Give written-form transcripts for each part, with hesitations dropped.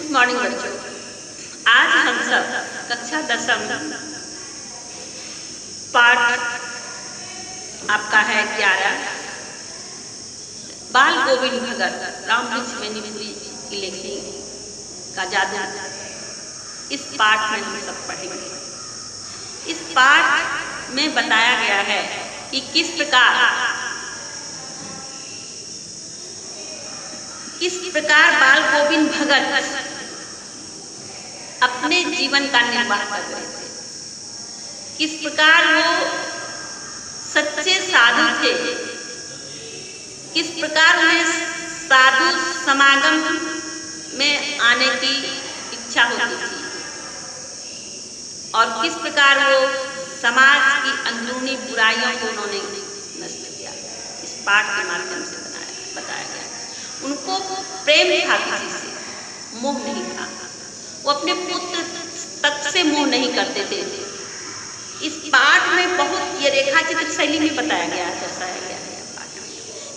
Good morning बच्चों। आज हम सब कक्षा 10 पाठ आपका है 11 बाल गोविंद भगत रामवृक्ष बेनीपुरी की लेखनी का जादू। इस पाठ में हम सब पढ़ेंगे। इस पाठ में बताया गया है कि किस प्रकार बाल गोविंद भगत अपने जीवन का निर्वाह कर रहे थे, किस प्रकार वो सच्चे साधु थे, किस प्रकार उन्हें साधु समागम में आने की इच्छा होती थी और किस प्रकार वो समाज की अंदरूनी बुराइयों को उन्होंने नष्ट किया। इस पाठ के माध्यम से बताया गया। उनको प्रेम था, किसी से मोह नहीं था। वो अपने पुत्र तक से मोह नहीं करते थे। इस पाठ में बहुत ये रेखा चित्र शैली में बताया गया है, दर्शाया गया है पाठ में।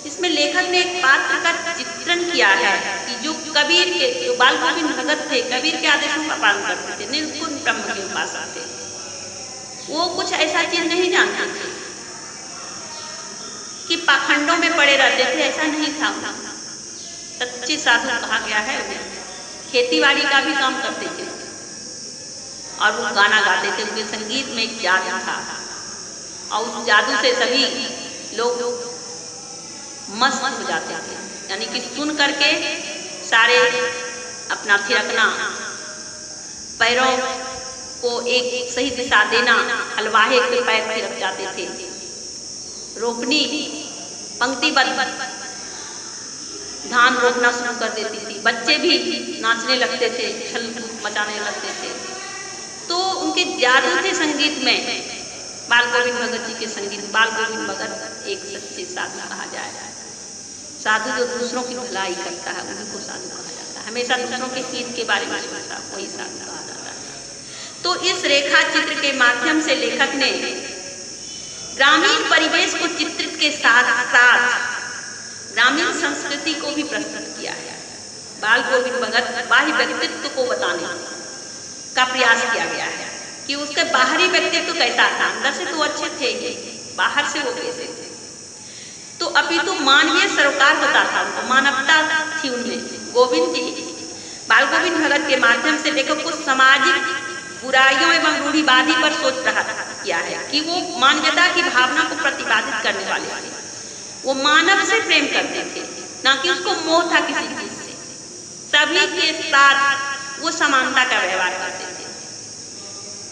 इसमें लेखक ने एक पात्र का चित्रण किया है कि जो कबीर के, जो बाल गोविंद भगत थे, कबीर के आदेशों का पालन करते थे, निर्गुण ब्रह्म के उपासक थे। वो कुछ ऐसा चीज नहीं जानते थे कि पाखंडों में पड़े रहते थे, ऐसा नहीं था। सच्चे साधु कहा गया है। खेतीबाड़ी का भी काम करते थे और वो गाना गाते थे। उनके संगीत में एक जादू था और उस जादू से सभी लोग मस्त हो जाते थे। यानी कि सुन करके सारे अपना थिरकना, पैरों को एक सही दिशा देना, हलवाहे के पैर थिरक जाते थे, रोपनी पंक्तिबद्ध धान रोपना शुरू कर देती थी। बच्चे भी नाचने लगते थे, छल मचाने लगते थे। तो उनके जादू थे संगीत में। बाल गोविंद भगत जी के संगीत। बाल गोविंद भगत एक सच्चे साधु कहा जाए। साधु जो दूसरों की भलाई करता है उन्हीं को साधु कहा जाता है। हमेशा दूसरों के हित के बारे में सोचता है, वही साधु कहा जाता है। तो इस रेखा चित्र के माध्यम से लेखक ने ग्रामीण परिवेश को चित्रित के साथ साथ ग्रामीण संस्कृति को भी प्रस्तुत किया है। बाल गोविंद भगत बाह्य व्यक्तित्व को बताने का प्रयास किया गया है कि उसके बाहरी व्यक्तित्व कैसा था। अंदर से तो अच्छे थे ही, बाहर से वो कैसे थे। तो अभी तो मानवीय सरोकार होता था, उनको मानवता थी उनमें। गोविंद जी बाल गोविंद भगत के माध्यम से लेखक को सामाजिक बुराइयों एवं रूढ़िवादी पर सोच रहा किया है कि वो मानवता की भावना को प्रतिपादित करने वाले थे। वो मानव से प्रेम करते थे, ना कि उसको मोह था किसी चीज से। सभी के साथ वो समानता का व्यवहार करते थे।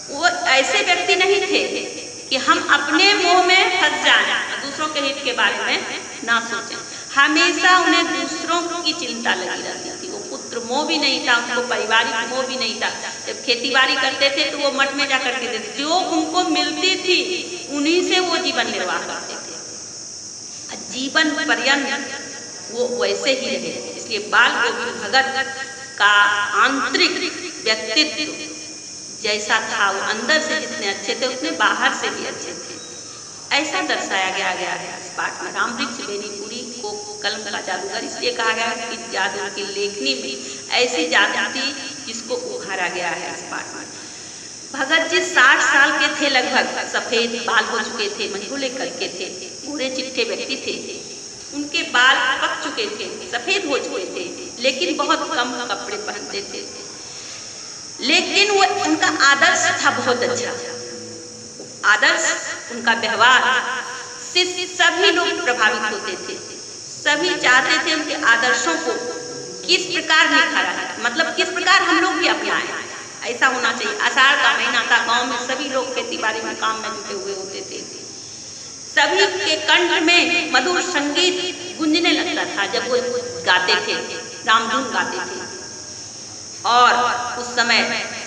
वो ऐसे व्यक्ति नहीं थे कि हम अपने मोह में फंस जाएं, दूसरों के हित के बारे में ना सोचें। हमेशा उन्हें दूसरों की चिंता लगी रहती थी। वो पुत्र मोह भी नहीं था, उनको पारिवारिक मोह भी नहीं था। जब खेतीबाड़ी करते थे तो वो मठ में जाकर के देते, जो उनको मिलती थी उन्हीं से वो जीवन निर्वाह करते थे। जीवन पर्यंत वो वैसे ही रहे। इसलिए बाल गोविंद भगत का आंतरिक व्यक्तित्व जैसा था, वो अंदर से जितने अच्छे थे उतने बाहर से भी अच्छे थे। ऐसा दर्शाया गया है इस पाठ में। रामवृक्ष बेनीपुरी को कलम का जादूगर इसलिए कहा गया है कि जादू की लेखनी में ऐसी जादू थी जिसको उभारा गया है इस पाठ में। भगत जी 60 साल के थे लगभग। सफेद बाल हो चुके थे, मंझोले करके थे, बूढ़े चिट्ठे व्यक्ति थे। उनके बाल पक चुके थे, सफेद हो चुके थे, लेकिन बहुत कम कपड़े पहनते थे। लेकिन वो उनका आदर्श था बहुत अच्छा। आदर्श, उनका व्यवहार से सभी लोग प्रभावित होते थे। सभी चाहते थे उनके आदर्शों को किस प्रकार निखारा है, मतलब किस प्रकार हम लोग भी अपनाएं। ऐसा होना चाहिए। आषाढ़ का महीना था, गांव में सभी लोग खेती बाड़ी में काम में जुटे हुए होते थे। सभी के कंठ में मधुर संगीत गूंजने लगता था जब वो गाते थे, रामधुन गाते थे। और उस समय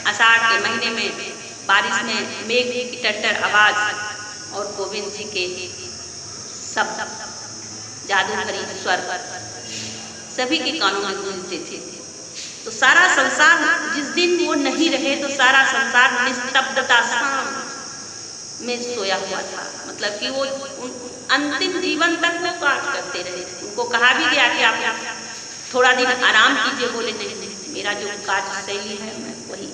आषाढ़ के महीने में बारिश में मेघ की टटर आवाज और गोविंद जी के शब्द, जादू भरी स्वर सभी के कानों में गूंजते थे। तो सारा संसार, जिस दिन वो नहीं रहे तो सारा संसार निस्तब्धता में सोया हुआ था। मतलब कि वो अंतिम जीवन तक वो काट करते रहे। उनको कहा भी गया कि आप थोड़ा दिन आराम कीजिए, बोले नहीं, मेरा जो कार्य शैली है मैं वही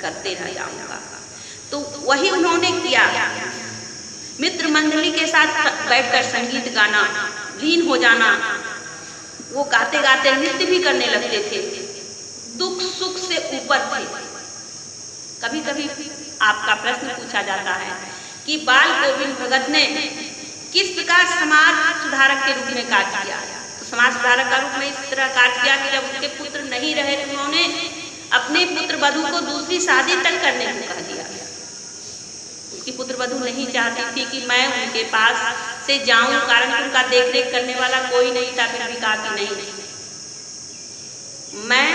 करते रह जाऊँगा। तो वही उन्होंने किया। मित्र मंडली के साथ बैठकर संगीत गाना, लीन हो जाना, वो गाते गाते नृत्य भी करने लगते थे, दुख सुख से ऊपर थे। कभी कभी आपका प्रश्न पूछा जाता है कि बाल गोविंद भगत ने किस प्रकार समाज सुधारक के रूप में कार्य किया। तो समाज सुधारक का रूप में इस तरह कार्य किया कि जब उनके पुत्र नहीं रहे तो उन्होंने अपने पुत्र वधू को दूसरी शादी तक करने को कह दिया। उनकी पुत्र वधू नहीं चाहती थी कि मैं उनके पास से जाऊं, कारण उनका देखरेख करने वाला कोई नहीं था। फिर भी कहा कि नहीं, मैं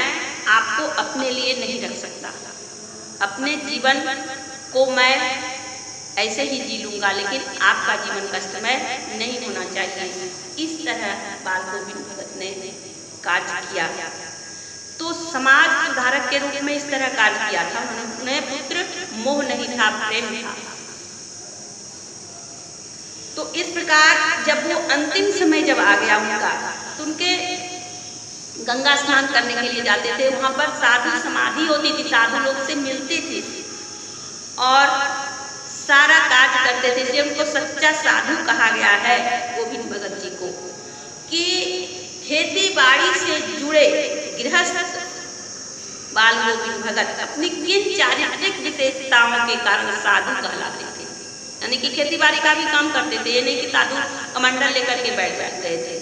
आपको अपने लिए नहीं रख सकता, अपने जीवन को मैं ऐसे ही जी लूंगा, लेकिन आपका जीवन कष्टमय नहीं होना चाहिए। इस तरह बाल गोविंद भगत ने कार्य किया। तो समाज सुधारक के रूप में इस तरह कार्य किया था। उन्हें पुत्र मोह नहीं था, प्रेम था। तो इस प्रकार जब वो अंतिम समय जब आ गया उनका, तो उनके गंगा स्नान करने के लिए जाते थे। वहां पर साधु समाधि होती थी, साधु लोग से मिलते थे और सारा कार्य करते थे। इसलिए उनको सच्चा साधु कहा गया है गोविंद भगत जी को, कि खेती बाड़ी से जुड़े गृहस्थ बाल गोविंद भगत अपनी किन चारित्रिक विशेषताओं के कारण साधु कहलाते थे। यानी कि खेती बाड़ी का भी काम करते थे, ये नहीं कि साधु कमंडल लेकर के बैठ जाते थे।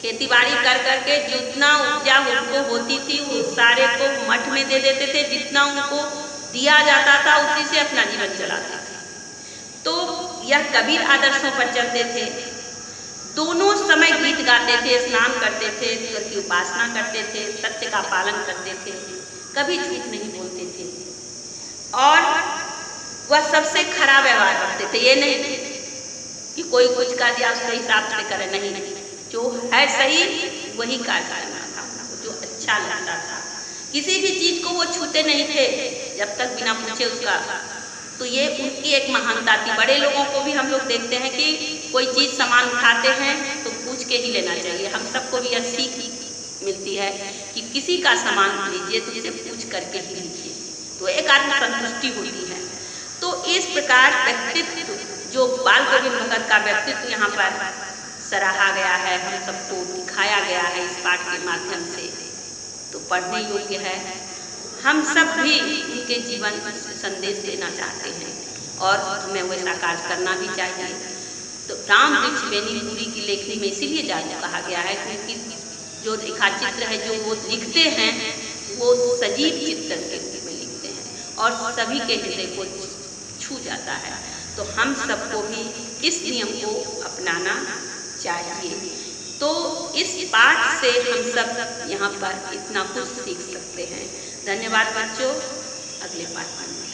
खेती बाड़ी कर करके जितना उपजा उनको होती थी वो सारे को मठ में दे देते थे, जितना उनको दिया जाता था उसी से अपना जीवन चलाते थे। तो यह कबीर आदर्शों पर चलते थे। दोनों समय गीत गाते थे, स्नान करते थे, ईश्वर की उपासना करते थे, सत्य का पालन करते थे, कभी झूठ नहीं बोलते थे और वह सबसे खराब व्यवहार रखते थे। ये नहीं कि कोई कुछ कर दिया उसके हिसाब से करे, नहीं, जो है सही वही कार्य करना था, जो अच्छा लगता था। किसी भी चीज को वो छूते नहीं थे जब तक बिना पूछे उसका। तो ये उनकी एक महानता थी। बड़े लोगों को भी हम लोग देखते हैं कि कोई चीज सामान उठाते हैं तो पूछ के ही लेना चाहिए। हम सबको भी यह सीख मिलती है कि किसी का सामान लीजिए तो उसे पूछ करके ही लीजिए, तो एक आत्मसंतुष्टि होती है। तो इस प्रकार व्यक्तित्व, जो बाल गोविंद भगत का व्यक्तित्व यहाँ पर सराहा गया है, हम सबको दिखाया गया है इस पाठ के माध्यम से, तो पढ़ने योग्य है। हम सब भी उनके जीवन से संदेश देना चाहते हैं और हमें वैसा कार्य करना भी चाहिए। तो राम वृक्ष बेनीपुरी की लेखनी में इसीलिए जादू कहा गया है क्योंकि जो रेखा चित्र है जो वो लिखते हैं वो सजीव चित्र के रूप में लिखते हैं और सभी के हृदय को छू जाता है। तो हम सबको भी इस नियम को अपनाना चाहिए। तो इस पाठ से हम सब यहाँ पर इतना कुछ सीख सकते हैं। धन्यवाद बच्चों, अगले पाठ में